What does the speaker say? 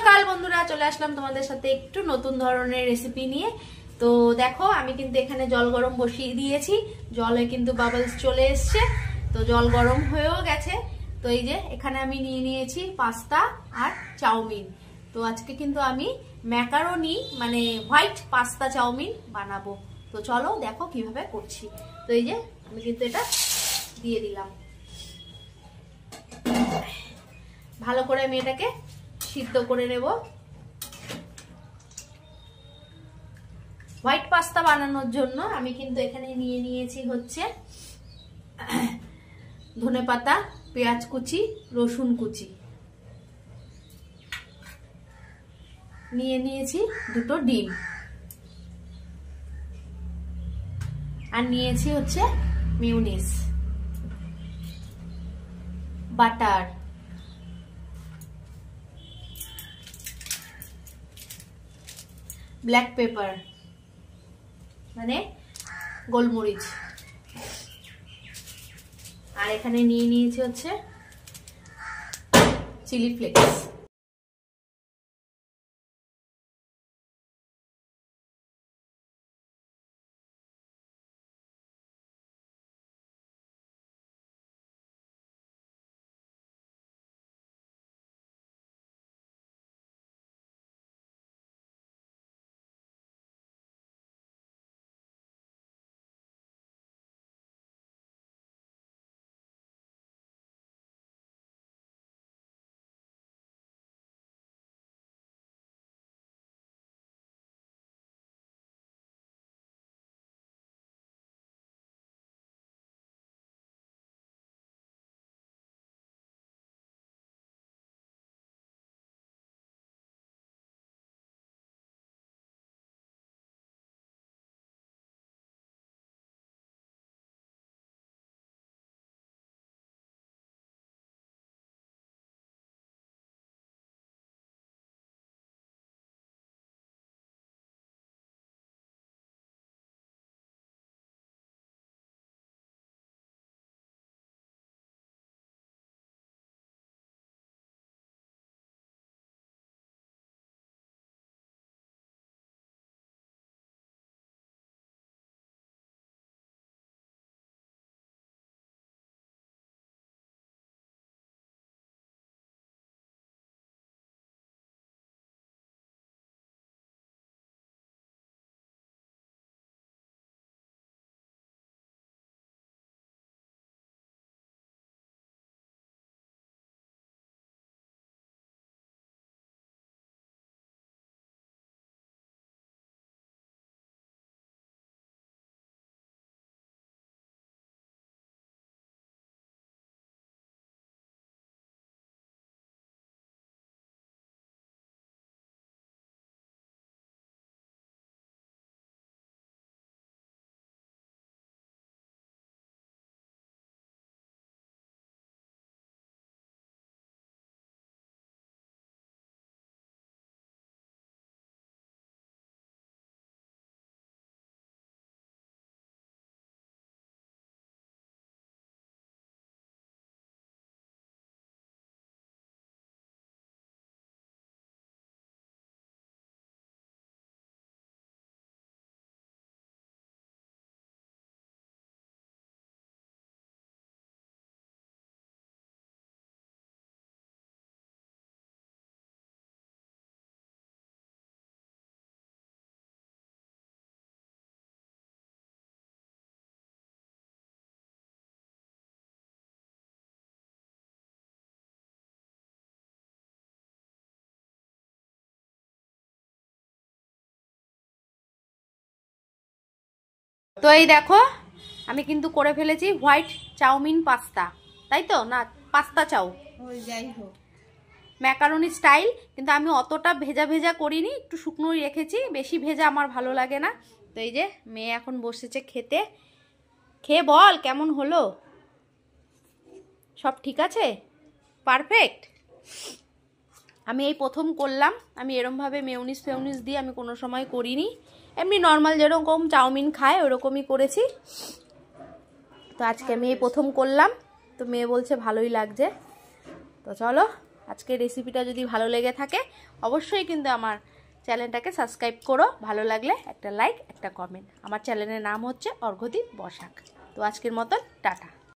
সকাল বন্ধুরা, চলে আসলাম তোমাদের সাথে একটু নতুন ধরনের রেসিপি নিয়ে। তো দেখো আমি কিন্তু এখানে জল গরম বসিয়ে দিয়েছি, জলে কিন্তু বাবলস চলে এসছে, তো জল গরম হয়েও গেছে। তো এই যে এখানে আমি নিয়ে নিয়েছি পাস্তা আর চাউমিন। তো আজকে কিন্তু আমি ম্যাকারনি মানে হোয়াইট পাস্তা চাউমিন বানাবো। তো চলো দেখো কিভাবে করছি। তো এই যে আমি কিন্তু এটা দিয়ে দিলাম, ভালো করে আমি এটাকে সিদ্ধ করে নেব। হোয়াইট পাস্তা বানানোর জন্য আমি কিন্তু এখানে নিয়ে নিয়েছি হচ্ছে ধনেপাতা, পেঁয়াজ কুচি, রসুন কুচি, নিয়ে নিয়েছি দুটো ডিম, আর নিয়েছি হচ্ছে মিউনিস, বাটার, ব্ল্যাক পেপার মানে গোলমরিচ, আর এখানে নিয়ে নিয়েছি হচ্ছে চিলি ফ্লেক্স। তো এই দেখো আমি কিন্তু করে ফেলেছি হোয়াইট চাউমিন পাস্তা, তাই তো না পাস্তা চাউ, যাই হোক ম্যাকারনি স্টাইল। কিন্তু আমি অতটা ভেজা ভেজা করিনি, একটু শুকনোই রেখেছি, বেশি ভেজা আমার ভালো লাগে না। তো এই যে মেয়ে এখন বসেছে খেতে, খেয়ে বল কেমন হলো, সব ঠিক আছে, পারফেক্ট। আমি এই প্রথম করলাম, আমি এরমভাবে মেয়োনিজ ফেউনিজ দিয়ে আমি কোনো সময় করিনি, এমনি নর্মাল যেরকম চাউমিন খায় ওরকমই করেছি। তো আজকে আমি এই প্রথম করলাম, তো মেয়ে বলছে ভালোই লাগছে। তো চলো আজকের রেসিপিটা যদি ভালো লেগে থাকে অবশ্যই কিন্তু আমার চ্যানেলটাকে সাবস্ক্রাইব করো, ভালো লাগলে একটা লাইক একটা কমেন্ট। আমার চ্যানেলের নাম হচ্ছে অর্ঘ্যদীপ বসাক। তো আজকের মতন টাটা।